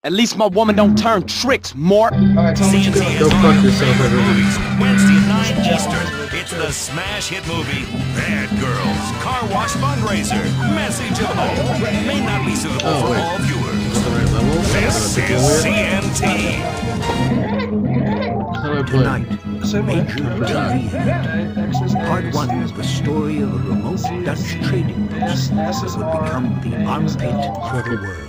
At least my woman don't turn tricks, Mort. Alright, tell me what you CNC doing. is on yourself, everyone. movies Wednesday at 9 Eastern. It's the smash hit movie Bad Girls Car Wash Fundraiser. Message of hope may not be suitable for all viewers. The right level? This is CNT. How do I play? Tonight, Same way. Major TV event. Part 1 is the story of a remote Dutch trading post that would become the armpit for the world.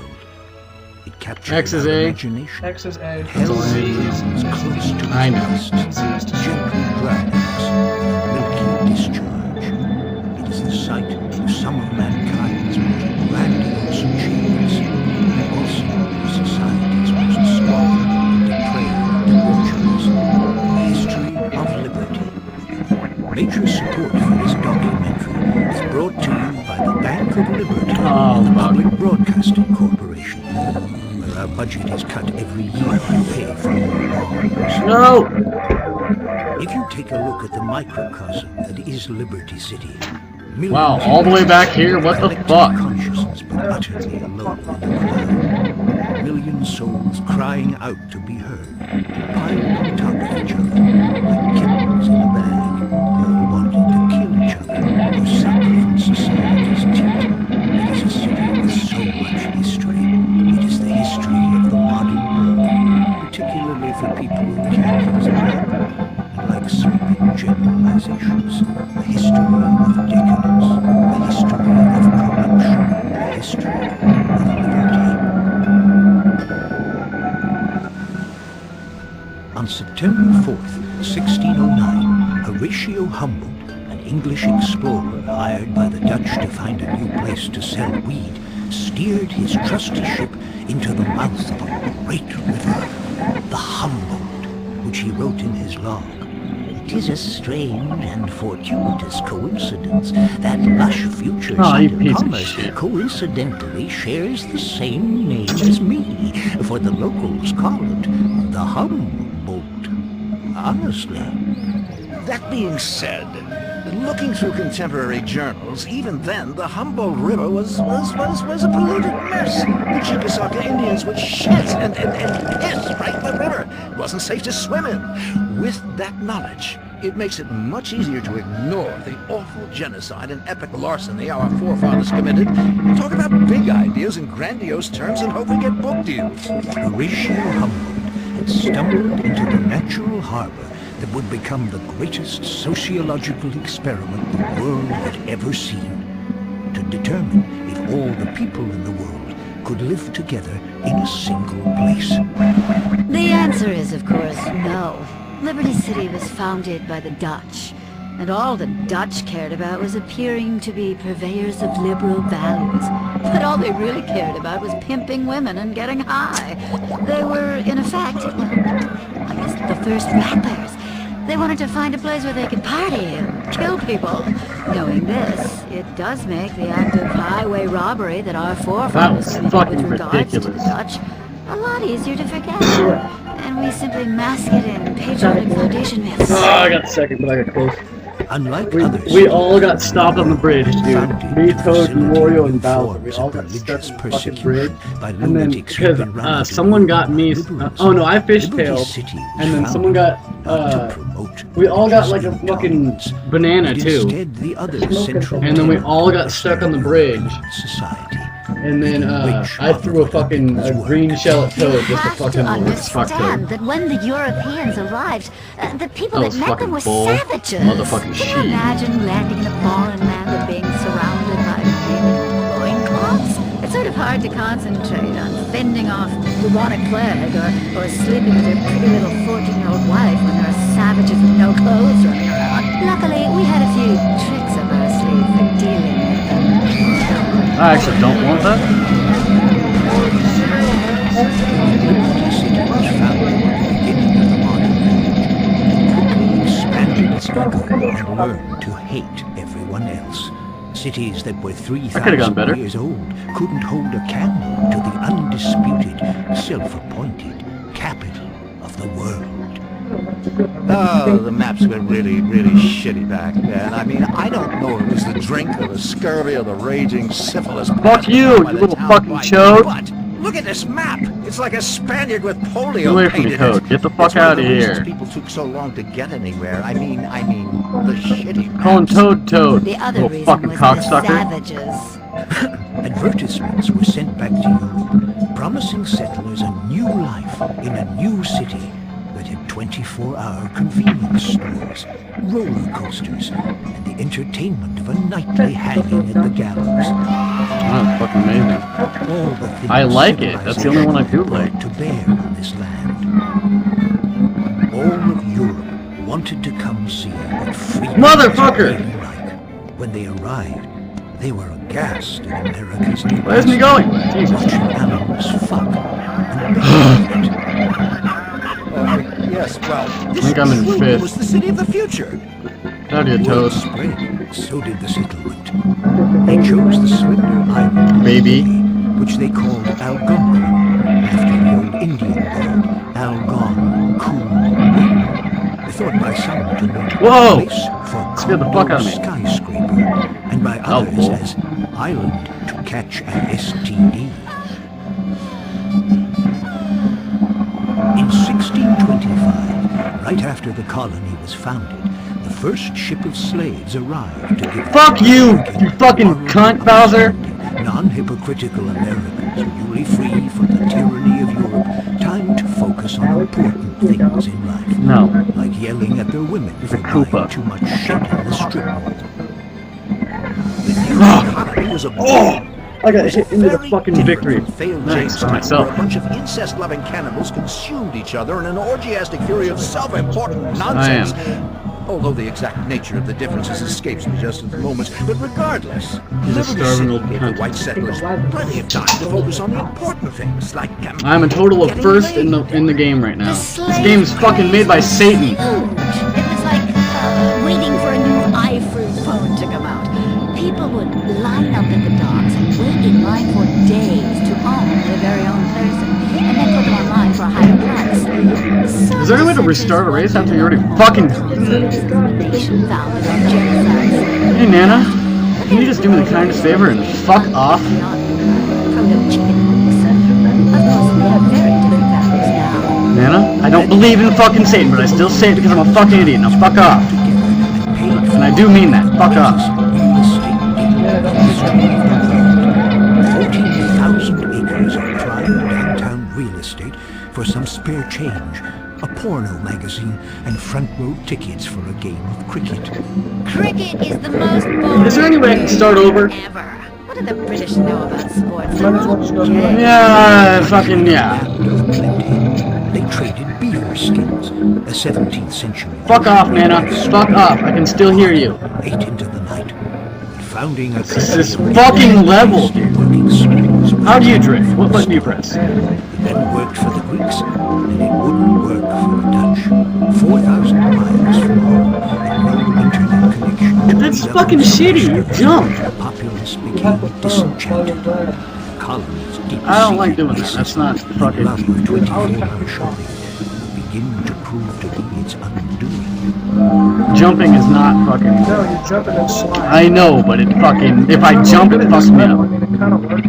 It captured X is our A. imagination. X is A. Held Z is close to I know. the and Z is to gentle dragons, milky discharge. It is the site of some of mankind's most grandiose achievements, and also of society's most squalid, depraved debaucheries. The history of liberty. Major support for this documentary is brought to you by the Bank of Liberty and the Public Broadcasting Corporation, where our budget is cut every year to pay for more laws. No! If you take a look at the microcosm that is Liberty City, Wow, all the way back here? What the fuck? Consciousness, but utterly alone in the cloud. Million souls crying out to be heard, piled on top of each other, like kittens in a bag, all wanting to kill each other or suffer from society's teeth. It is a city with so much history. It is the history of the modern world, particularly for people who can't use a map. And like sweeping generalizations, the history of decadence, the history of corruption, the history of liberty. On September 4th, 1609, Horatio Humboldt, an English explorer hired by the Dutch to find a new place to sell weed, steered his trusty ship into the mouth of a great river, the Humboldt, which he wrote in his log. It is a strange and fortuitous coincidence that lush future site of piece of commerce shit. coincidentally shares the same name as me, for the locals call it the Humboldt. Honestly. That being said, looking through contemporary journals, even then the Humboldt River was a polluted mess. The Chickasaw Indians would shit and piss right in the river. It wasn't safe to swim in. With that knowledge, it makes it much easier to ignore the awful genocide and epic larceny our forefathers committed and talk about big ideas in grandiose terms and hope we get book deals. Horatio Humboldt had stumbled into the natural harbor that would become the greatest sociological experiment the world had ever seen, to determine if all the people in the world could live together in a single place. The answer is, of course, no. Liberty City was founded by the Dutch, and all the Dutch cared about was appearing to be purveyors of liberal values. But all they really cared about was pimping women and getting high. They were, in effect, I guess, the first rappers. They wanted to find a place where they could party and kill people. Knowing this, it does make the act of highway robbery that our forefathers committed fucking with regards to the ridiculous. Dutch a lot easier to forget. And we simply mask it in patriotic foundation myths. Oh, I got second, but I got close. Unlike others, We all got stopped on the bridge, dude. founded Me, to Toad, facilitate Wario, and new Bowser. We forms all of got stuck religious on the fucking bridge. persecution by And then, lunatics because who've been rounded someone got around me, liberals. oh no, I Liberty fishtailed, City was and then founded someone got, not to promote we all got like a religious fucking intolerance, banana but too. instead the other central And then we tenet all got of stuck on the their bridge. modern society. And then, I threw a fucking green shell at You Toad just to have fuck to him over. Fuck understand Toad. that when the Europeans arrived, the people That that was met them fucking were bull. savages. Motherfucking Can you sheep. imagine landing in a foreign land and being surrounded by women loincloths? It's sort of hard to concentrate on fending off bubonic plague or sleeping with your pretty little 14-year-old wife when there are savages with no clothes running around. Luckily, we had a few tricks up our sleeve for dealing with them. I actually don't want that. Liberty City was founded at the beginning of the modern age. It quickly expanded its ego and learned to hate everyone else. Cities that were could've gone 3,000 better. years old couldn't hold a candle to the undisputed, self-appointed capital of the world. Oh, the maps were really shitty back then. I mean, I don't know if it was the drink or the scurvy or the raging syphilis. Fuck you, by you the little town fucking white, chode. But Look at this map. It's like a Spaniard with polio Get away from me, painted Toad. it. Get the fuck It's one out of of the reasons here. people took so long to get anywhere. I mean, the shitty maps. Call him Toad. The other Little reason fucking was the cocksucker. savages. Advertisements were sent back to Europe, promising settlers a new life in a new city that had 24-hour convenience stores, roller coasters, and the entertainment of a nightly hanging at the gallows. That's fucking amazing. All the things I like it. That's the only one I do like. to bear on this land. All of Europe wanted to come see what freedom Motherfucker! was really like. When they arrived, they were aghast at America's new Where's he going? Jesus. watching animals fuck and bathe. Yes, well, this think I'm in truly fifth. was the city of the future. Out here, Word Toad. spread, so did the settlement. They chose the slender island, Baby. which they called Algonquin, after the old Indian word Algon, cool wind. Thought by some to know Whoa! place for Scared the fuck out of me. skyscraper, and by others Helpful. as island to catch an STD. In 1625, right after the colony was founded, the first ship of slaves arrived to give Fuck you, you fucking cunt, Bowser! non-hypocritical Americans, newly free from the tyranny of Europe, time to focus on important things in life. No. Like yelling at their women for Koopa. buying too much shit in the strip mall. The new economy was a boom. I got hit into the fucking victory. Failed Nice, Jamestown, myself. where a bunch of incest-loving cannibals consumed each other in an orgiastic fury of self-important nonsense. Although the exact nature of the differences escapes me just at the moment. But regardless, He's a Liberty starving City old gave the cunt. white settlers plenty of time to focus on the important things, like I'm a total of getting first laid. in the game right now. The This slave game's fucking made by craze Satan. was huge. It was like waiting for a new iFruit phone to come out. People would line up at the docks and wait in line for days to own their very own person, and then put them online for a higher price. Is there any way to restart a race after you already fucking... Discrimination founded on genocide. Hey, Nana, can you just do me the kindest favor and fuck off? Proto-chicken wings. Of course, they have very different values now. Nana, I don't believe in fucking Satan, but I still say it because I'm a fucking idiot. Now fuck off. And I do mean that. Fuck off. 14,000 acres of prime downtown real estate for some spare change, a porno magazine, and front row tickets for a game of cricket. Cricket is the most boring Is there any way I can start over? ever. What do the British know about sports? They're all gay. Yeah, fucking yeah. Land of plenty. They traded beaver skins, a 17th century. Fuck off, Nana. Fuck off. I can still hear you. Late into the night, founding a This fucking level, dude. working schools. How do you drift? What button do you press? It then worked for the Greeks, and it wouldn't work for the Dutch. 4,000 miles from home, and no internet connection. That's fucking shitty. You jumped. The populace became disenchanted. Colonies deep I don't like doing that. That's not fucking... love of 24-hour shopping would begin to prove to be its undoing. Jumping is not fucking... No, you're jumping and sliding. I know, but it fucking... If I jump, it fucks me I up. mean, it kind of works.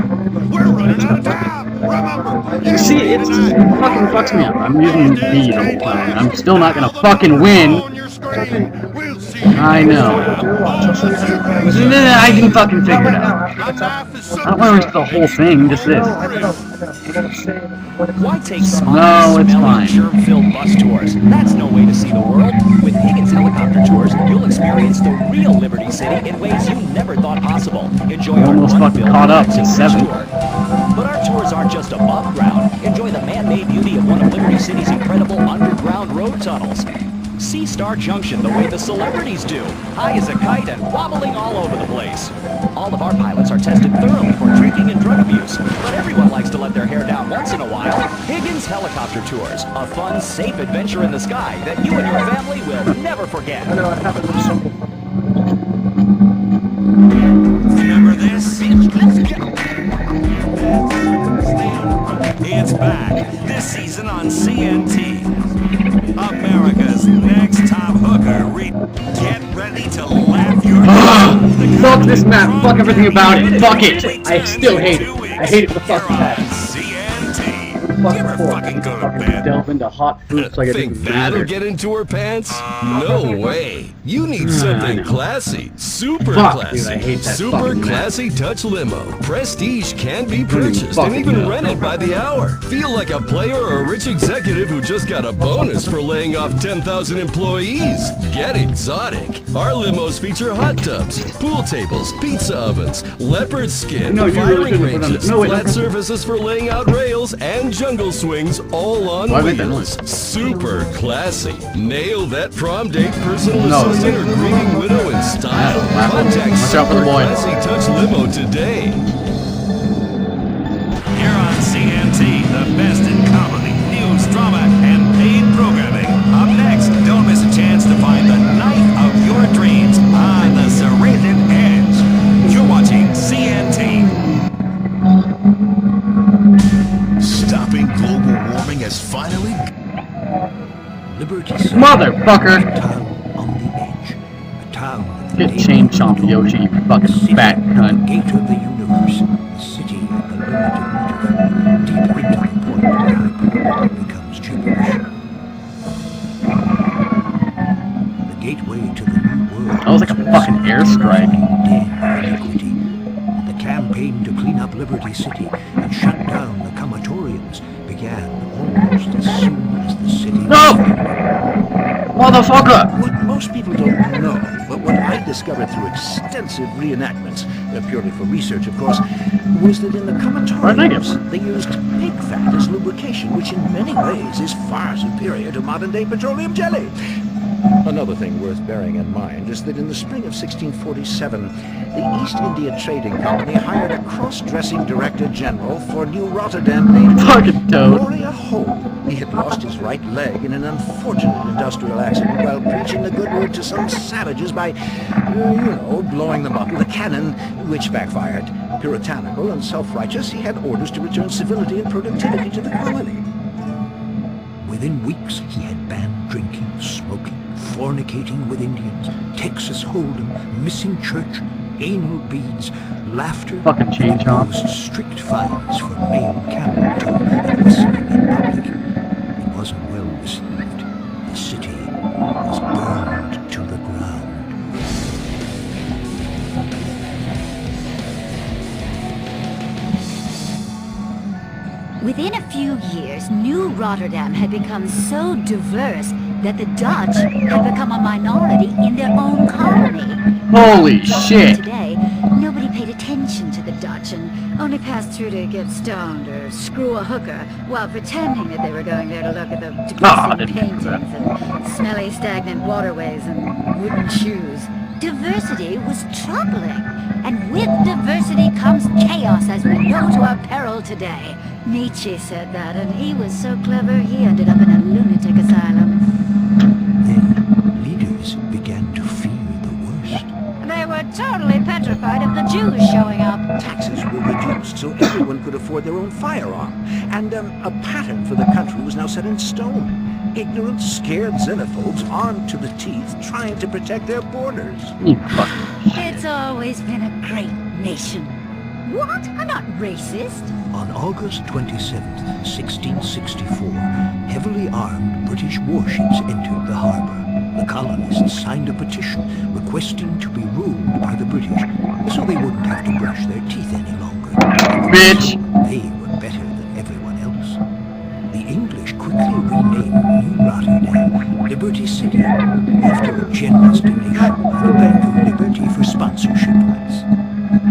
We're running out of time. Remember, You see, it fucking fucks me up. I'm using B the whole time. I'm still not gonna fucking win. on your screen. We'll see. I know. I can fucking figure it out. My life is I don't want to risk the whole thing, just this. I know. You gotta say what it Why take No, smart, it's smelly, fine. germ-filled bus tours? That's no way to see the world. With Higgins helicopter tours, you'll experience the real Liberty City in ways you never thought possible. Enjoy our Almost fucking fun-filled, caught up relaxing to 7. tour. But our tours aren't just above ground. Enjoy the man-made beauty of one of Liberty City's incredible underground road tunnels. See Star Junction the way the celebrities do, high as a kite and wobbling all over the place. All of our pilots are tested thoroughly for drinking and drug abuse, but everyone likes to let their hair down once in a while. Higgins Helicopter Tours, a fun, safe adventure in the sky that you and your family will never forget. I know it happened with some people. Remember this? It's back this season on CNT. America's next top hooker. Get ready to laugh your Fuck this map. Fuck everything about it. Fuck it. I still hate it. I hate it with a fucking passion. CNT. fuck You ever before. fucking go to bed? Delve into hot foods like I Think did that'll get into her pants? No way. You need I something know. classy. Super Fuck, classy. dude, I hate that Super fucking classy touch limo. Prestige can be purchased and fucking even know. rented by the hour. Feel like a player or a rich executive who just got a bonus for laying off 10,000 employees. Get exotic. Our limos feature hot tubs, pool tables, pizza ovens, leopard skin, No, you really firing shouldn't put on ranges, the- no, wait, flat don't- surfaces for laying out rails, and jungle swings all on Why make that wheels. noise? Super classy. Nail that prom date personal No. assistant or grieving widow in style. Laugh. Contact Watch out for the Super boy. Classy Touch Limo today. Here on CNT, the best in comedy, news, drama, and paid programming. Up next, don't miss a chance to find the knife of your dreams on the Serrated Edge. You're watching CNT. Stopping global warming has finally... Liberty City. Motherfucker! A town on the edge. A town at the Get danger chain chomped, Yoshi, you fucking city, fat cunt. Gate of the universe. The city at the limited meter. Deep into the point where it becomes gibberish. The gateway to the new world. That was like a fucking airstrike. Iniquity. The campaign to clean up Liberty City and shut down the comatoriums began almost as soon as the city No! Motherfucker! What most people don't know, but what I discovered through extensive reenactments, purely for research of course, was that in the comatoriums they used pig fat as lubrication, which in many ways is far superior to modern-day petroleum jelly. Another thing worth bearing in mind is that in the spring of 1647, the East India Trading Company hired a cross-dressing director general for New Rotterdam named Fucking toad. Gloria Hope. He had lost his right leg in an unfortunate industrial accident while preaching the good word to some savages by, blowing them up with a cannon, which backfired. Puritanical and self-righteous, he had orders to return civility and productivity to the colony. Within weeks, he had banned drinking, smoking, fornicating with Indians, Texas Hold'em, missing church, anal beads, laughter, Fucking chain and chomp. imposed strict fines for male camel toe and whistling in public. It wasn't well received. The city was burned to the ground. Within a few years, New Rotterdam had become so diverse that the Dutch had become a minority in their own colony. Holy shit! Today, nobody paid attention to the Dutch and only passed through to get stoned or screw a hooker while pretending that they were going there to look at the depressing didn't paintings do that. and smelly stagnant waterways and wooden shoes. Diversity was troubling, and with diversity comes chaos, as we know to our peril today. Nietzsche said that, and he was so clever he ended up in a lunatic asylum. Then, leaders began to fear the worst. They were totally petrified of the Jews showing up. Taxes were reduced so everyone could afford their own firearm, and a pattern for the country was now set in stone. Ignorant, scared xenophobes armed to the teeth, trying to protect their borders. You fucking shit. It's always been a great nation. What? I'm not racist. On August 27th, 1664, heavily armed British warships entered the harbor. The colonists signed a petition requesting to be ruled by the British, so they wouldn't have to brush their teeth any longer. Bitch! They were better than everyone else. The English quickly renamed New Rotterdam Liberty City, after a generous donation of the Bank of Liberty for sponsorship rights.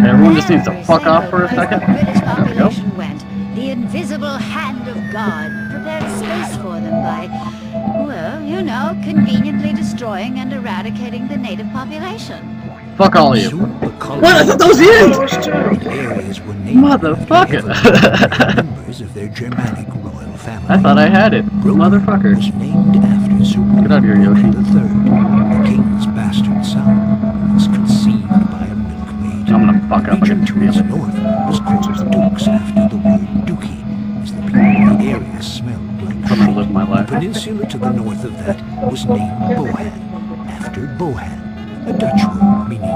Everyone just needs to fuck off for a second. The British There we go. population went. The invisible hand of God prepared space for them by, well, conveniently destroying and eradicating the native population. Fuck all of you. Soon the What? I thought colonists that was the end! Those two. areas were named Motherfucker. after members of their Germanic royal family. I thought I had it. Broken Motherfucker. was named after Sir Get out of here, Yoshi. III, the king's bastard son, who was conceived by a milkmaid. I'm gonna fuck up Region against to its the north was called Dukes after the word dookie, as the people in the area smelled like I'm gonna live my The life. peninsula to the north of that was named Bohan, after Bohan, a Dutch word meaning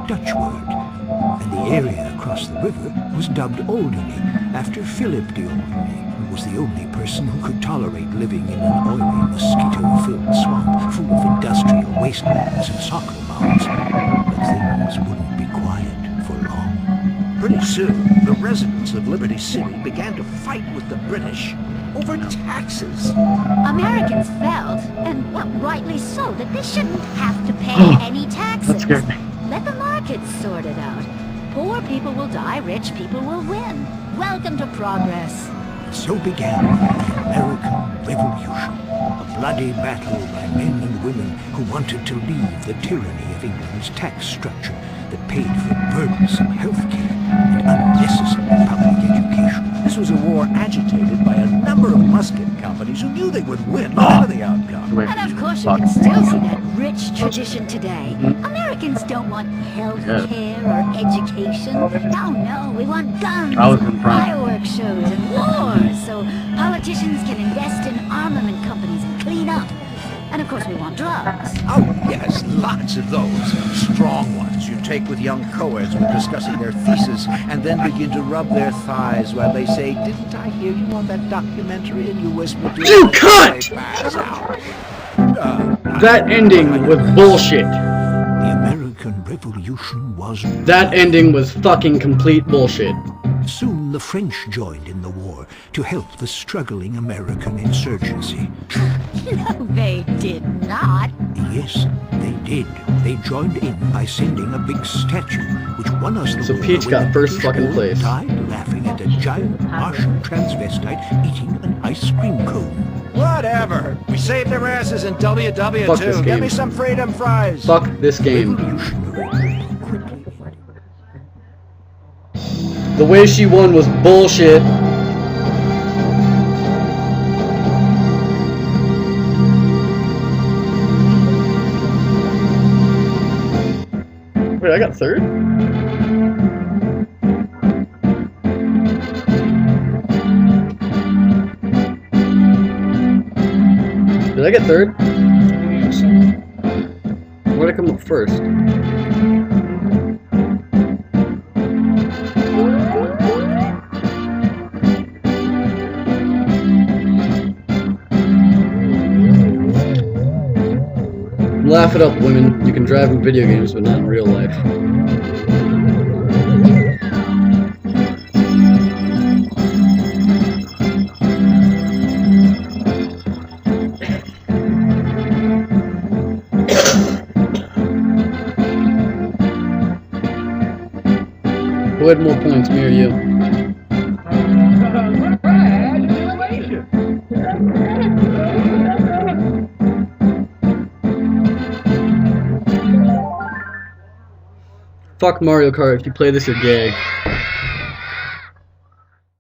Dutch word. and the area across the river was dubbed Alderney after Philip de Alderney, who was the only person who could tolerate living in an oily, mosquito-filled swamp full of industrial wastelands and soccer mounds. But things wouldn't be quiet for long. Pretty soon, the residents of Liberty City began to fight with the British over taxes. Americans felt, and rightly so, that they shouldn't have to pay any taxes. That scared me. Let the markets sort it out. Poor people will die, rich people will win. Welcome to progress. So began the American Revolution, a bloody battle by men and women who wanted to leave the tyranny of England's tax structure that paid for burdensome health care and unnecessary public education. This was a war agitated by a number of musket companies who knew they would win no matter the outcome. Wait. And of course you can still see that rich tradition today. Americans don't want health care or education. No, we want guns, I was in front. fireworks shows, and wars, so politicians can invest in armament companies and clean up. And of course we want drugs. Oh, yes, lots of those. Strong ones you take with young co-eds when discussing their thesis and then begin to rub their thighs while they say, "Didn't I hear you on that documentary?" And you whisper to You them, cunt! they pass out. That ending was bullshit. The American Revolution was... That ending was fucking complete bullshit. Soon the French joined in the war to help the struggling American insurgency. No, they did not. Yes, they did. They joined in by sending a big statue, which won us the So war. Peach when got the first British fucking all place. died laughing at a giant Martian transvestite eating an ice cream cone. Whatever. We saved their asses in Fuck this WW2. Get game. me some freedom fries. Fuck this game. Revolutionary quickly ended. The way she won was bullshit. Wait, I got third? Did I get third? Where'd I come up first? Laugh it up, women. You can drive in video games, but not in real life. Who had more points, me or you? Fuck Mario Kart. If you play this, you're gay.